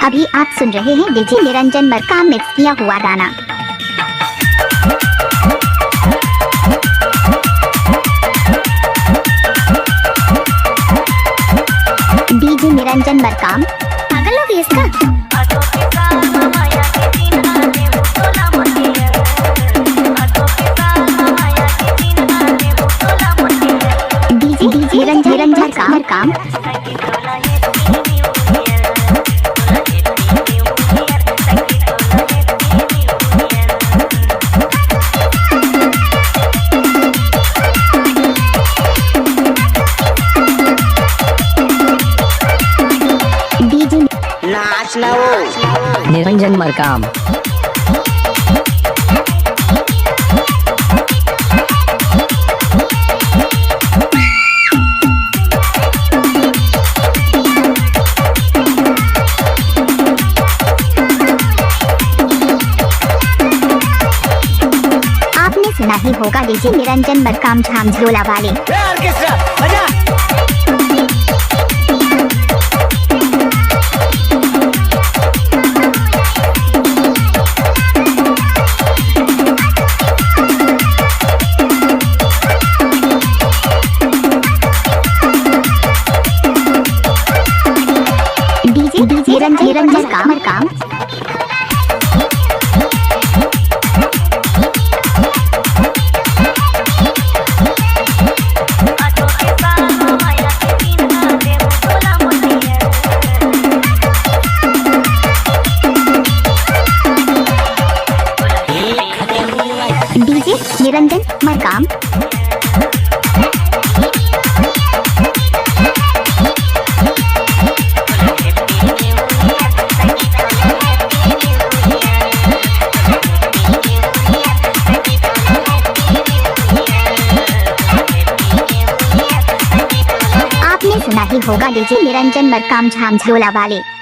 अभी आप सुन रहे हैं डीजे निरंजन मरकाम मिक्स किया हुआ गाना। डीजे निरंजन मरकाम पागल हो गई इसका। डीजे निरंजन मरकाम नाचना वो निरंजन मरकाम। आपने सुना ही होगा डीजे निरंजन मरकाम झामझोला वाले। DJ Niranjan Markam DJ Niranjan Markam. आपने सुना ही होगा डीजे निरंजन मरकाम झामझोला वाले।